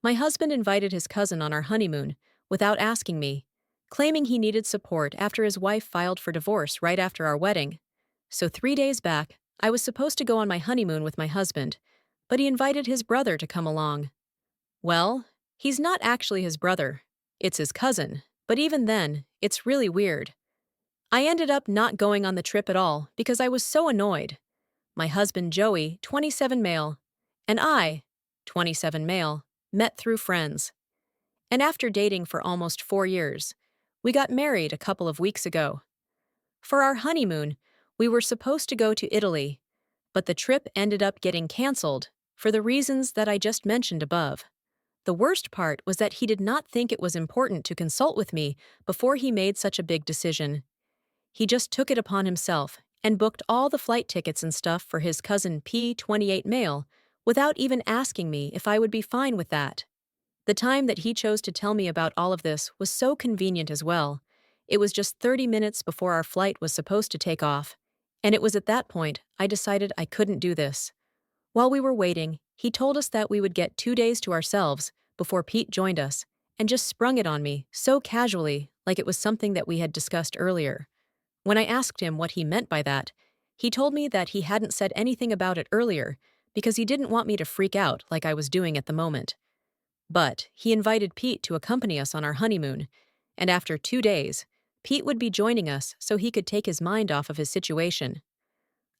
My husband invited his cousin on our honeymoon without asking me, claiming he needed support after his wife filed for divorce right after our wedding. So 3 days back, I was supposed to go on my honeymoon with my husband, but he invited his brother to come along. Well, he's not actually his brother. It's his cousin, but even then, it's really weird. I ended up not going on the trip at all because I was so annoyed. My husband Joey, 27 male, and I, 27 male, met through friends. And after dating for almost 4 years, we got married a couple of weeks ago. For our honeymoon, we were supposed to go to Italy, but the trip ended up getting canceled for the reasons that I just mentioned above. The worst part was that he did not think it was important to consult with me before he made such a big decision. He just took it upon himself and booked all the flight tickets and stuff for his cousin P, 28 male, without even asking me if I would be fine with that. The time that he chose to tell me about all of this was so convenient as well. It was just 30 minutes before our flight was supposed to take off, and it was at that point I decided I couldn't do this. While we were waiting, he told us that we would get 2 days to ourselves before Pete joined us, and just sprung it on me so casually, like it was something that we had discussed earlier. When I asked him what he meant by that, he told me that he hadn't said anything about it earlier because he didn't want me to freak out like I was doing at the moment. But he invited Pete to accompany us on our honeymoon, and after 2 days, Pete would be joining us so he could take his mind off of his situation.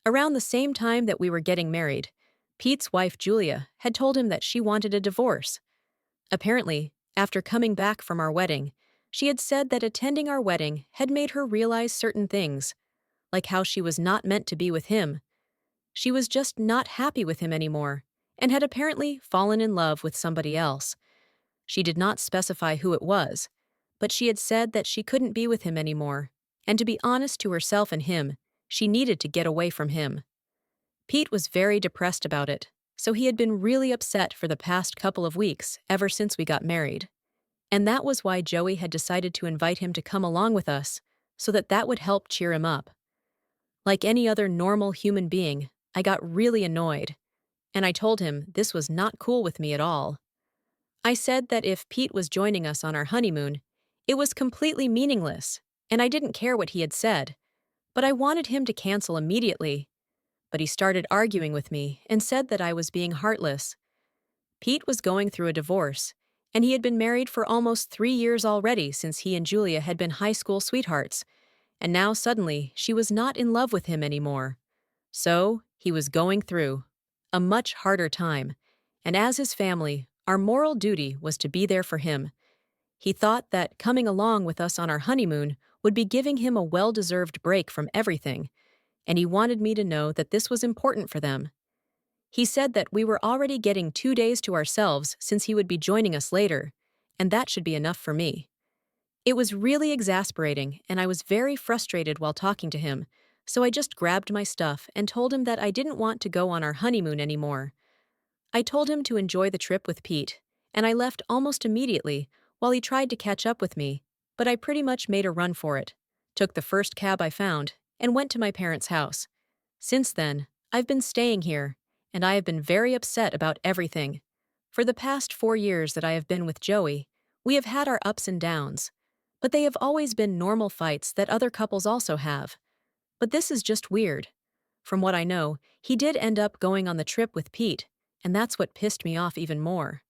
Around the same time that we were getting married, Pete's wife Julia had told him that she wanted a divorce. Apparently, after coming back from our wedding, she had said that attending our wedding had made her realize certain things, like how she was not meant to be with him. She was just not happy with him anymore, and had apparently fallen in love with somebody else. She did not specify who it was, but she had said that she couldn't be with him anymore, and to be honest to herself and him, she needed to get away from him. Pete was very depressed about it, so he had been really upset for the past couple of weeks ever since we got married. And that was why Joey had decided to invite him to come along with us, so that would help cheer him up. Like any other normal human being, I got really annoyed, and I told him this was not cool with me at all. I said that if Pete was joining us on our honeymoon, it was completely meaningless, and I didn't care what he had said, but I wanted him to cancel immediately. But he started arguing with me and said that I was being heartless. Pete was going through a divorce, and he had been married for almost 3 years already since he and Julia had been high school sweethearts, and now suddenly she was not in love with him anymore. So, he was going through a much harder time, and as his family, our moral duty was to be there for him. He thought that coming along with us on our honeymoon would be giving him a well-deserved break from everything, and he wanted me to know that this was important for them. He said that we were already getting 2 days to ourselves since he would be joining us later, and that should be enough for me. It was really exasperating, and I was very frustrated while talking to him, so I just grabbed my stuff and told him that I didn't want to go on our honeymoon anymore. I told him to enjoy the trip with Pete, and I left almost immediately while he tried to catch up with me, but I pretty much made a run for it, took the first cab I found, and went to my parents' house. Since then, I've been staying here, and I have been very upset about everything. For the past 4 years that I have been with Joey, we have had our ups and downs, but they have always been normal fights that other couples also have. But this is just weird. From what I know, he did end up going on the trip with Pete, and that's what pissed me off even more.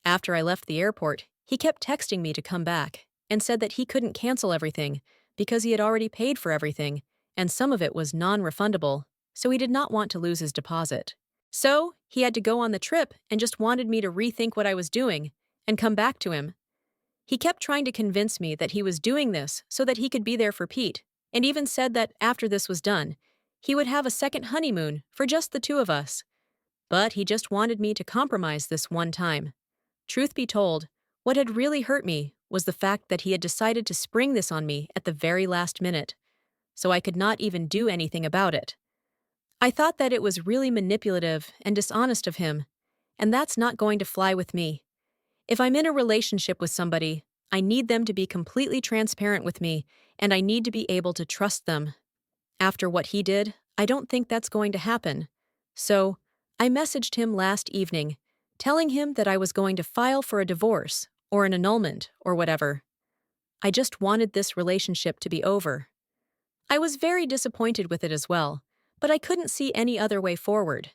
After I left the airport, he kept texting me to come back and said that he couldn't cancel everything because he had already paid for everything, and some of it was non-refundable, so he did not want to lose his deposit. So, he had to go on the trip and just wanted me to rethink what I was doing and come back to him. He kept trying to convince me that he was doing this so that he could be there for Pete, and even said that after this was done, he would have a second honeymoon for just the two of us. But he just wanted me to compromise this one time. Truth be told, what had really hurt me was the fact that he had decided to spring this on me at the very last minute, so I could not even do anything about it. I thought that it was really manipulative and dishonest of him, and that's not going to fly with me. If I'm in a relationship with somebody, I need them to be completely transparent with me, and I need to be able to trust them. After what he did, I don't think that's going to happen. So, I messaged him last evening, telling him that I was going to file for a divorce or an annulment or whatever. I just wanted this relationship to be over. I was very disappointed with it as well, but I couldn't see any other way forward.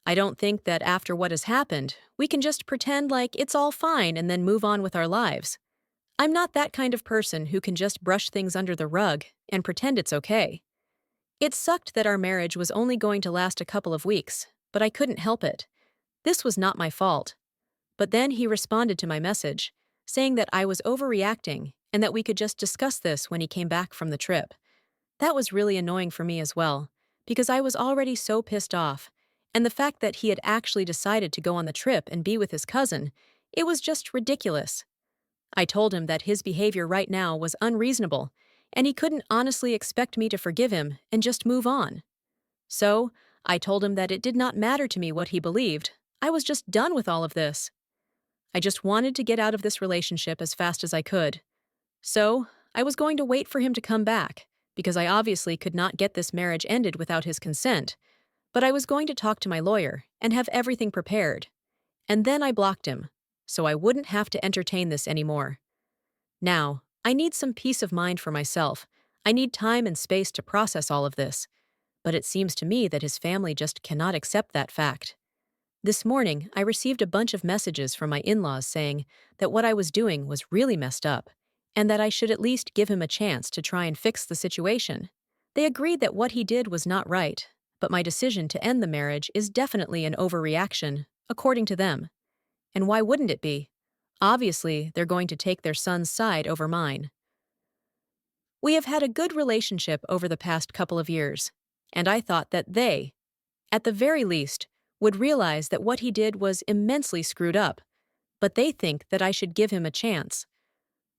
I don't think that after what has happened, we can just pretend like it's all fine and then move on with our lives. I'm not that kind of person who can just brush things under the rug and pretend it's okay. It sucked that our marriage was only going to last a couple of weeks, but I couldn't help it. This was not my fault. But then he responded to my message, saying that I was overreacting and that we could just discuss this when he came back from the trip. That was really annoying for me as well, because I was already so pissed off, and the fact that he had actually decided to go on the trip and be with his cousin, it was just ridiculous. I told him that his behavior right now was unreasonable, and he couldn't honestly expect me to forgive him and just move on. So, I told him that it did not matter to me what he believed. I was just done with all of this. I just wanted to get out of this relationship as fast as I could. So, I was going to wait for him to come back, because I obviously could not get this marriage ended without his consent, but I was going to talk to my lawyer and have everything prepared. And then I blocked him, so I wouldn't have to entertain this anymore. Now, I need some peace of mind for myself. I need time and space to process all of this, but it seems to me that his family just cannot accept that fact. This morning, I received a bunch of messages from my in-laws saying that what I was doing was really messed up, and that I should at least give him a chance to try and fix the situation. They agreed that what he did was not right, but my decision to end the marriage is definitely an overreaction, according to them. And why wouldn't it be? Obviously, they're going to take their son's side over mine. We have had a good relationship over the past couple of years, and I thought that they, at the very least, would realize that what he did was immensely screwed up, but they think that I should give him a chance.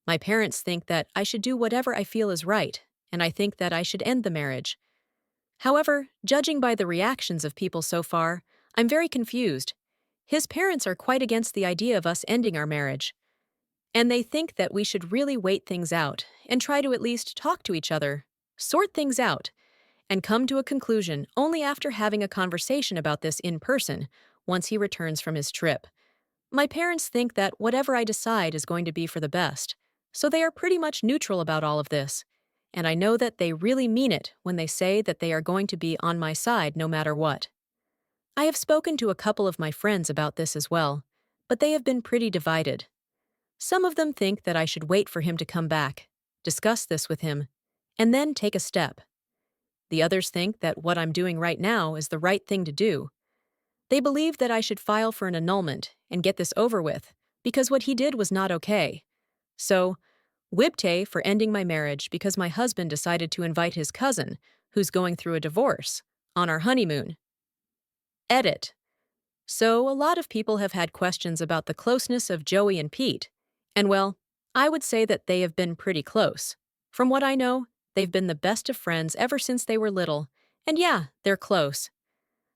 My parents think that I should do whatever I feel is right, and I think that I should end the marriage. However, judging by the reactions of people so far, I'm very confused. His parents are quite against the idea of us ending our marriage, and they think that we should really wait things out and try to at least talk to each other, sort things out, and come to a conclusion only after having a conversation about this in person once he returns from his trip. My parents think that whatever I decide is going to be for the best, so they are pretty much neutral about all of this, and I know that they really mean it when they say that they are going to be on my side no matter what. I have spoken to a couple of my friends about this as well, but they have been pretty divided. Some of them think that I should wait for him to come back, discuss this with him, and then take a step. The others think that what I'm doing right now is the right thing to do. They believe that I should file for an annulment and get this over with, because what he did was not okay. So, Wibte for ending my marriage because my husband decided to invite his cousin, who's going through a divorce, on our honeymoon. Edit. So, a lot of people have had questions about the closeness of Joey and Pete, and well, I would say that they have been pretty close. From what I know, they've been the best of friends ever since they were little, and yeah, they're close.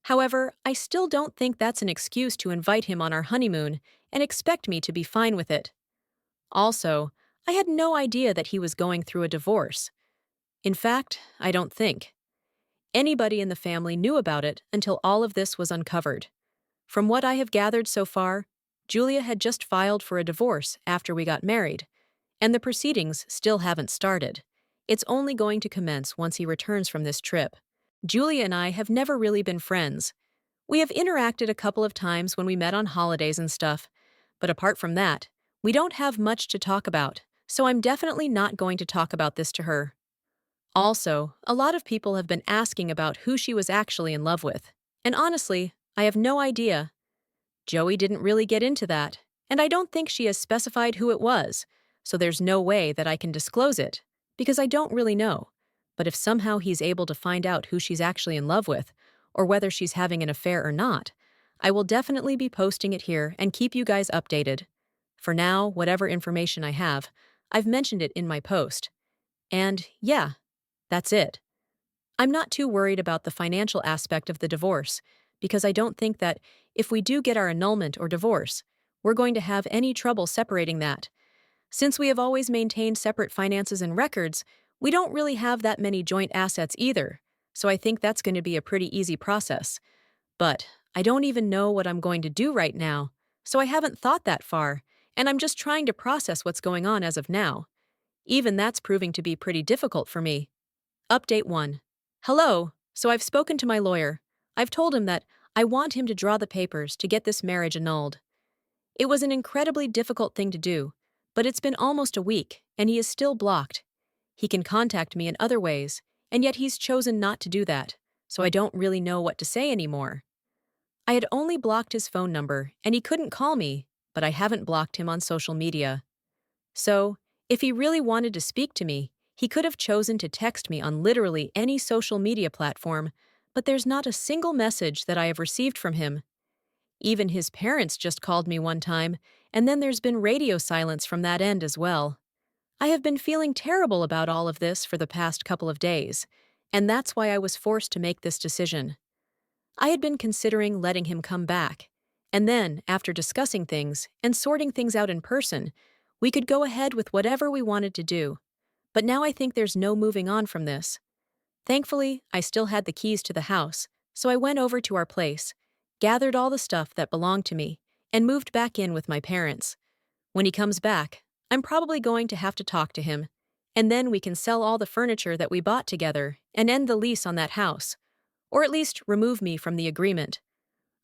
However, I still don't think that's an excuse to invite him on our honeymoon and expect me to be fine with it. Also, I had no idea that he was going through a divorce. In fact, I don't think anybody in the family knew about it until all of this was uncovered. From what I have gathered so far, Julia had just filed for a divorce after we got married, and the proceedings still haven't started. It's only going to commence once he returns from this trip. Julia and I have never really been friends. We have interacted a couple of times when we met on holidays and stuff, but apart from that, we don't have much to talk about, so I'm definitely not going to talk about this to her. Also, a lot of people have been asking about who she was actually in love with, and honestly, I have no idea. Joey didn't really get into that, and I don't think she has specified who it was, so there's no way that I can disclose it, because I don't really know. But if somehow he's able to find out who she's actually in love with, or whether she's having an affair or not, I will definitely be posting it here and keep you guys updated. For now, whatever information I have, I've mentioned it in my post. And yeah, that's it. I'm not too worried about the financial aspect of the divorce, because I don't think that if we do get our annulment or divorce, we're going to have any trouble separating that. Since we have always maintained separate finances and records, we don't really have that many joint assets either, so I think that's going to be a pretty easy process. But I don't even know what I'm going to do right now, so I haven't thought that far, and I'm just trying to process what's going on as of now. Even that's proving to be pretty difficult for me. Update 1. Hello. So I've spoken to my lawyer. I've told him that I want him to draw the papers to get this marriage annulled. It was an incredibly difficult thing to do, but it's been almost a week, and he is still blocked. He can contact me in other ways, and yet he's chosen not to do that, so I don't really know what to say anymore. I had only blocked his phone number, and he couldn't call me, but I haven't blocked him on social media. So, if he really wanted to speak to me, he could have chosen to text me on literally any social media platform, but there's not a single message that I have received from him. Even his parents just called me one time, and then there's been radio silence from that end as well. I have been feeling terrible about all of this for the past couple of days, and that's why I was forced to make this decision. I had been considering letting him come back, and then, after discussing things and sorting things out in person, we could go ahead with whatever we wanted to do. But now I think there's no moving on from this. Thankfully, I still had the keys to the house, so I went over to our place, gathered all the stuff that belonged to me, and moved back in with my parents. When he comes back, I'm probably going to have to talk to him, and then we can sell all the furniture that we bought together and end the lease on that house, or at least remove me from the agreement.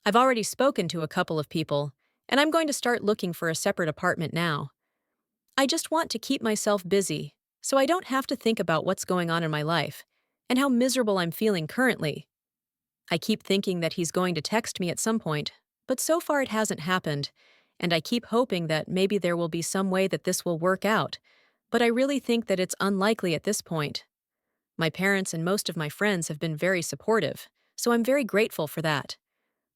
I've already spoken to a couple of people, and I'm going to start looking for a separate apartment now. I just want to keep myself busy, so I don't have to think about what's going on in my life and how miserable I'm feeling currently. I keep thinking that he's going to text me at some point, but so far it hasn't happened, and I keep hoping that maybe there will be some way that this will work out, but I really think that it's unlikely at this point. My parents and most of my friends have been very supportive, so I'm very grateful for that.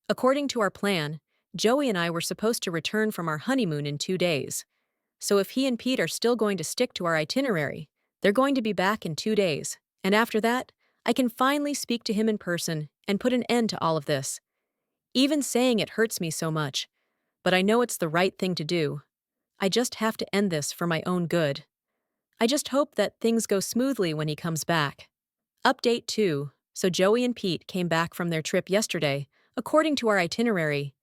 According to our plan, Joey and I were supposed to return from our honeymoon in 2 days. So if he and Pete are still going to stick to our itinerary, they're going to be back in 2 days, and after that, I can finally speak to him in person and put an end to all of this. Even saying it hurts me so much, but I know it's the right thing to do. I just have to end this for my own good. I just hope that things go smoothly when he comes back. Update 2. So Joey and Pete came back from their trip yesterday, according to our itinerary.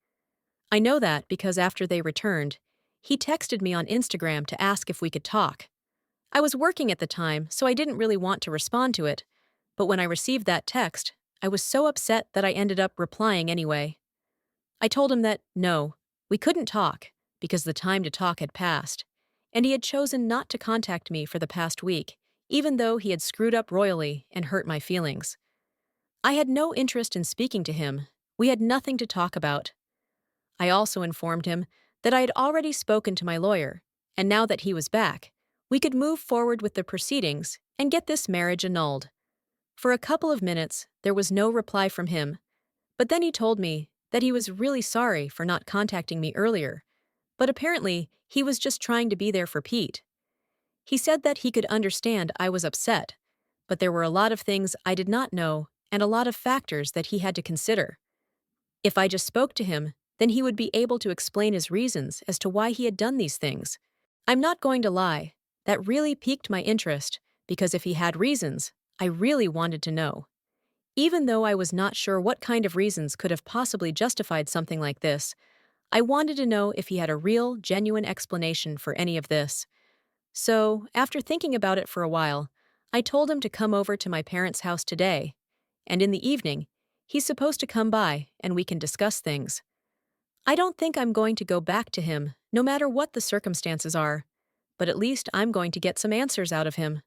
I know that because after they returned, he texted me on Instagram to ask if we could talk. I was working at the time, so I didn't really want to respond to it, but when I received that text, I was so upset that I ended up replying anyway. I told him that, no, we couldn't talk, because the time to talk had passed, and he had chosen not to contact me for the past week, even though he had screwed up royally and hurt my feelings. I had no interest in speaking to him. We had nothing to talk about. I also informed him that I had already spoken to my lawyer, and now that he was back, we could move forward with the proceedings and get this marriage annulled. For a couple of minutes, there was no reply from him, but then he told me that he was really sorry for not contacting me earlier, but apparently he was just trying to be there for Pete. He said that he could understand I was upset, but there were a lot of things I did not know and a lot of factors that he had to consider. If I just spoke to him, then he would be able to explain his reasons as to why he had done these things. I'm not going to lie, that really piqued my interest, because if he had reasons, I really wanted to know. Even though I was not sure what kind of reasons could have possibly justified something like this, I wanted to know if he had a real, genuine explanation for any of this. So, after thinking about it for a while, I told him to come over to my parents' house today, and in the evening, he's supposed to come by and we can discuss things. I don't think I'm going to go back to him, no matter what the circumstances are, but at least I'm going to get some answers out of him.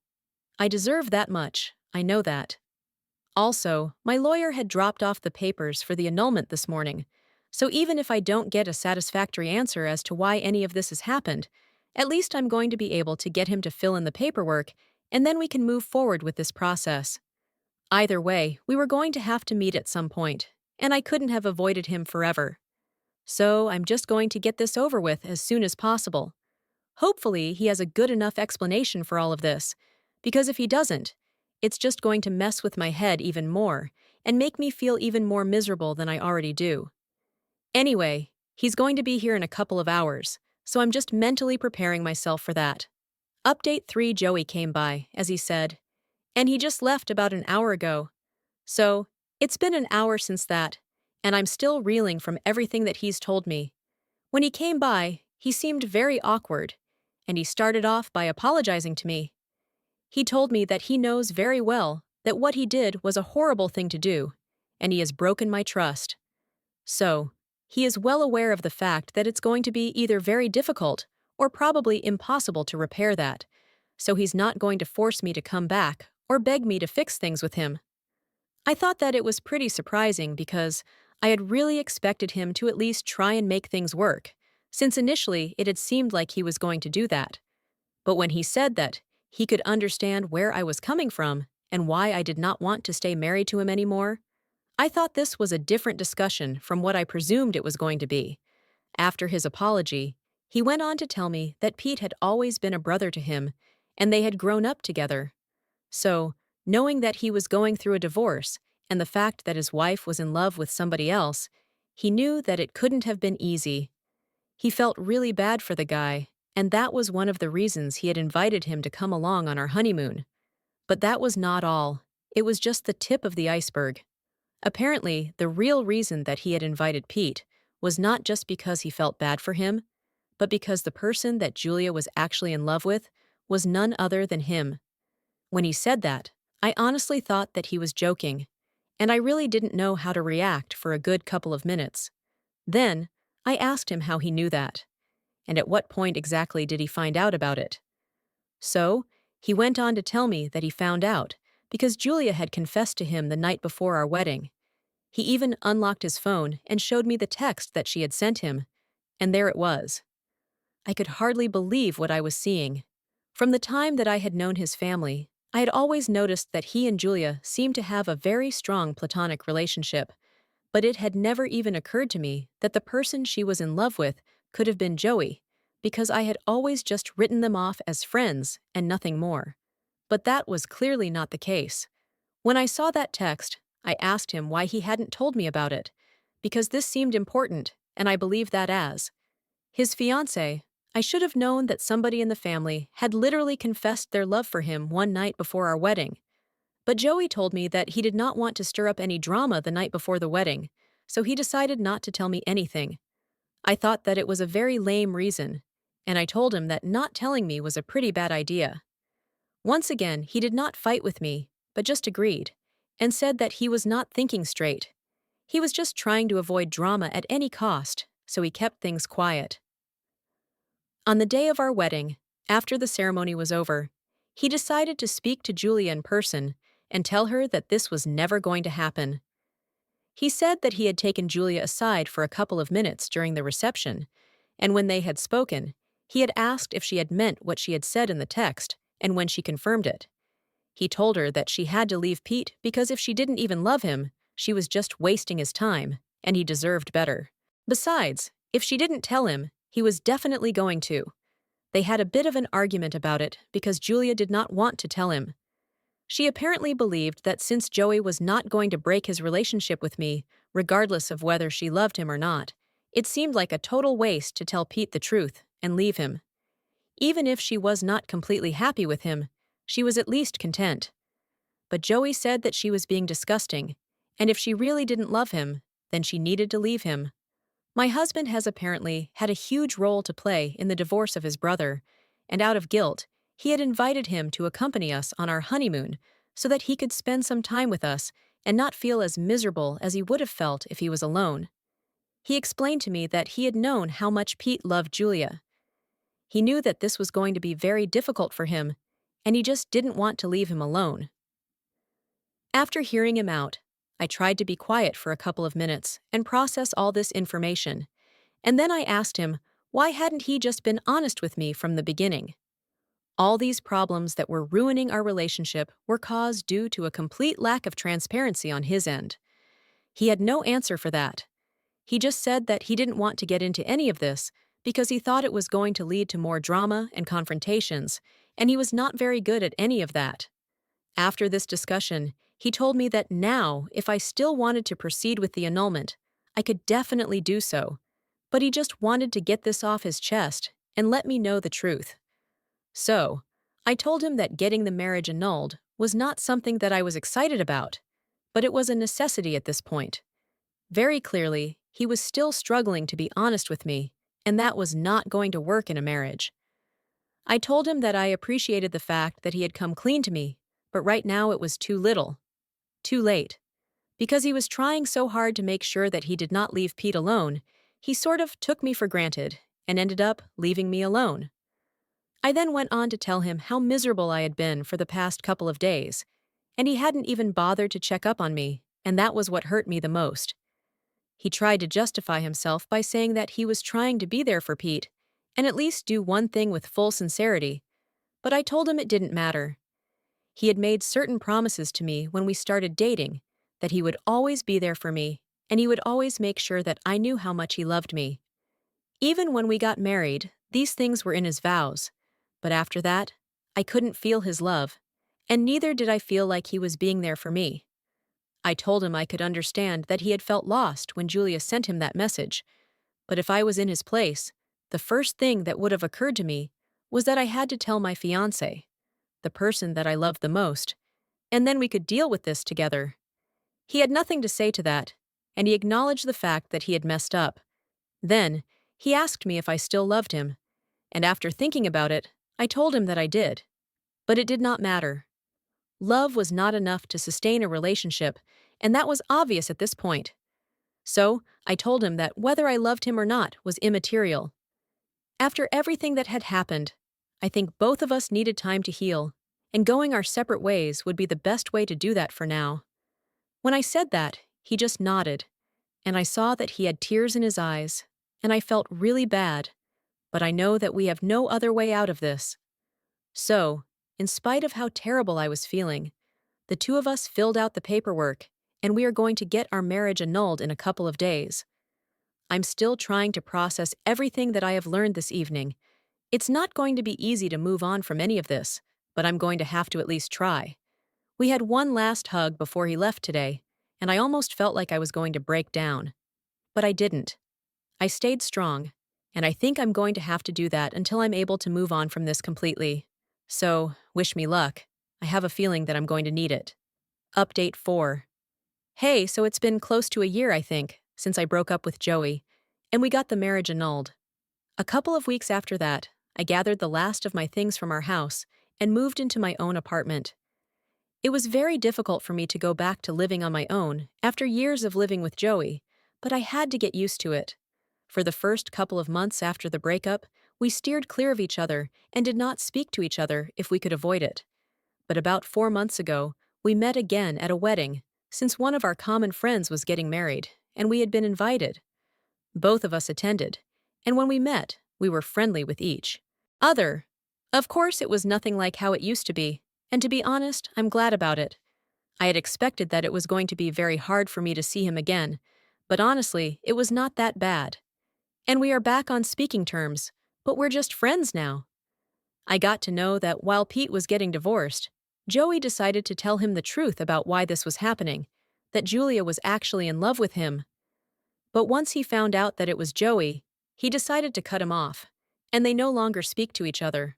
I deserve that much, I know that. Also, my lawyer had dropped off the papers for the annulment this morning, so even if I don't get a satisfactory answer as to why any of this has happened, at least I'm going to be able to get him to fill in the paperwork, and then we can move forward with this process. Either way, we were going to have to meet at some point, and I couldn't have avoided him forever. So I'm just going to get this over with as soon as possible. Hopefully, he has a good enough explanation for all of this, because if he doesn't, it's just going to mess with my head even more and make me feel even more miserable than I already do. Anyway, he's going to be here in a couple of hours, so I'm just mentally preparing myself for that. Update 3. Joey came by, as he said, and he just left about an hour ago. So, it's been an hour since that, and I'm still reeling from everything that he's told me. When he came by, he seemed very awkward, and he started off by apologizing to me. He told me that he knows very well that what he did was a horrible thing to do, and he has broken my trust. So, he is well aware of the fact that it's going to be either very difficult or probably impossible to repair that, so he's not going to force me to come back or beg me to fix things with him. I thought that it was pretty surprising because I had really expected him to at least try and make things work, since initially it had seemed like he was going to do that. But when he said that he could understand where I was coming from and why I did not want to stay married to him anymore, I thought this was a different discussion from what I presumed it was going to be. After his apology, he went on to tell me that Pete had always been a brother to him and they had grown up together. So, knowing that he was going through a divorce and the fact that his wife was in love with somebody else, he knew that it couldn't have been easy. He felt really bad for the guy, and that was one of the reasons he had invited him to come along on our honeymoon. But that was not all. It was just the tip of the iceberg. Apparently, the real reason that he had invited Pete was not just because he felt bad for him, but because the person that Julia was actually in love with was none other than him. When he said that, I honestly thought that he was joking, and I really didn't know how to react for a good couple of minutes. Then, I asked him how he knew that, and at what point exactly did he find out about it. So, he went on to tell me that he found out because Julia had confessed to him the night before our wedding. He even unlocked his phone and showed me the text that she had sent him, and there it was. I could hardly believe what I was seeing. From the time that I had known his family, I had always noticed that he and Julia seemed to have a very strong platonic relationship, but it had never even occurred to me that the person she was in love with could have been Joey, because I had always just written them off as friends and nothing more. But that was clearly not the case. When I saw that text, I asked him why he hadn't told me about it, because this seemed important, and I believe that as his fiancée, I should have known that somebody in the family had literally confessed their love for him one night before our wedding. But Joey told me that he did not want to stir up any drama the night before the wedding, so he decided not to tell me anything. I thought that it was a very lame reason, and I told him that not telling me was a pretty bad idea. Once again, he did not fight with me, but just agreed, and said that he was not thinking straight. He was just trying to avoid drama at any cost, so he kept things quiet. On the day of our wedding, after the ceremony was over, he decided to speak to Julia in person and tell her that this was never going to happen. He said that he had taken Julia aside for a couple of minutes during the reception, and when they had spoken, he had asked if she had meant what she had said in the text and when she confirmed it. He told her that she had to leave Pete because if she didn't even love him, she was just wasting his time, and he deserved better. Besides, if she didn't tell him, he was definitely going to. They had a bit of an argument about it because Julia did not want to tell him. She apparently believed that since Joey was not going to break his relationship with me, regardless of whether she loved him or not, it seemed like a total waste to tell Pete the truth and leave him. Even if she was not completely happy with him, she was at least content. But Joey said that she was being disgusting, and if she really didn't love him, then she needed to leave him. My husband has apparently had a huge role to play in the divorce of his brother, and out of guilt, he had invited him to accompany us on our honeymoon so that he could spend some time with us and not feel as miserable as he would have felt if he was alone. He explained to me that he had known how much Pete loved Julia. He knew that this was going to be very difficult for him, and he just didn't want to leave him alone. After hearing him out, I tried to be quiet for a couple of minutes and process all this information, and then I asked him why hadn't he just been honest with me from the beginning. All these problems that were ruining our relationship were caused due to a complete lack of transparency on his end. He had no answer for that. He just said that he didn't want to get into any of this because he thought it was going to lead to more drama and confrontations, and he was not very good at any of that. After this discussion, he told me that now, if I still wanted to proceed with the annulment, I could definitely do so, but he just wanted to get this off his chest and let me know the truth. So, I told him that getting the marriage annulled was not something that I was excited about, but it was a necessity at this point. Very clearly, he was still struggling to be honest with me, and that was not going to work in a marriage. I told him that I appreciated the fact that he had come clean to me, but right now it was too little, too late. Because he was trying so hard to make sure that he did not leave Pete alone, he sort of took me for granted and ended up leaving me alone. I then went on to tell him how miserable I had been for the past couple of days, and he hadn't even bothered to check up on me, and that was what hurt me the most. He tried to justify himself by saying that he was trying to be there for Pete and at least do one thing with full sincerity, but I told him it didn't matter. He had made certain promises to me when we started dating, that he would always be there for me, and he would always make sure that I knew how much he loved me. Even when we got married, these things were in his vows, but after that, I couldn't feel his love, and neither did I feel like he was being there for me. I told him I could understand that he had felt lost when Julia sent him that message, but if I was in his place, the first thing that would have occurred to me was that I had to tell my fiancé, the person that I loved the most, and then we could deal with this together. He had nothing to say to that, and he acknowledged the fact that he had messed up. Then, he asked me if I still loved him, and after thinking about it, I told him that I did. But it did not matter. Love was not enough to sustain a relationship, and that was obvious at this point. So, I told him that whether I loved him or not was immaterial. After everything that had happened, I think both of us needed time to heal, and going our separate ways would be the best way to do that for now. When I said that, he just nodded, and I saw that he had tears in his eyes, and I felt really bad, but I know that we have no other way out of this. So, in spite of how terrible I was feeling, the two of us filled out the paperwork, and we are going to get our marriage annulled in a couple of days. I'm still trying to process everything that I have learned this evening. It's not going to be easy to move on from any of this, but I'm going to have to at least try. We had one last hug before he left today, and I almost felt like I was going to break down. But I didn't. I stayed strong, and I think I'm going to have to do that until I'm able to move on from this completely. So, wish me luck. I have a feeling that I'm going to need it. Update 4. Hey, so it's been close to a year, I think, since I broke up with Joey, and we got the marriage annulled. A couple of weeks after that, I gathered the last of my things from our house and moved into my own apartment. It was very difficult for me to go back to living on my own after years of living with Joey, but I had to get used to it. For the first couple of months after the breakup, we steered clear of each other and did not speak to each other if we could avoid it. But about 4 months ago, we met again at a wedding, since one of our common friends was getting married, and we had been invited. Both of us attended, and when we met, we were friendly with each other. Of course, it was nothing like how it used to be, and to be honest, I'm glad about it. I had expected that it was going to be very hard for me to see him again, but honestly, it was not that bad. And we are back on speaking terms, but we're just friends now. I got to know that while Pete was getting divorced, Joey decided to tell him the truth about why this was happening, that Julia was actually in love with him. But once he found out that it was Joey, he decided to cut him off, and they no longer speak to each other.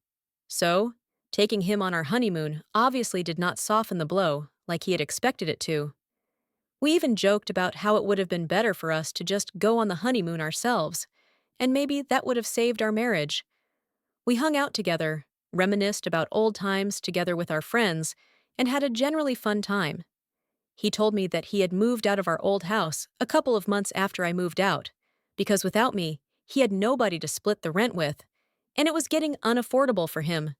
So, taking him on our honeymoon obviously did not soften the blow like he had expected it to. We even joked about how it would have been better for us to just go on the honeymoon ourselves, and maybe that would have saved our marriage. We hung out together, reminisced about old times together with our friends, and had a generally fun time. He told me that he had moved out of our old house a couple of months after I moved out, because without me, he had nobody to split the rent with, and it was getting unaffordable for him.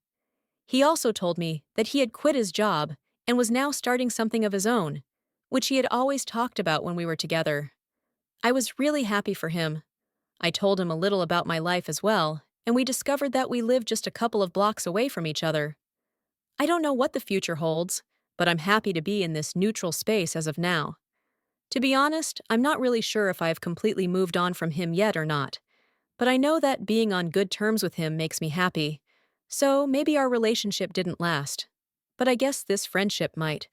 He also told me that he had quit his job and was now starting something of his own, which he had always talked about when we were together. I was really happy for him. I told him a little about my life as well, and we discovered that we lived just a couple of blocks away from each other. I don't know what the future holds, but I'm happy to be in this neutral space as of now. To be honest, I'm not really sure if I have completely moved on from him yet or not, but I know that being on good terms with him makes me happy. So maybe our relationship didn't last. But I guess this friendship might.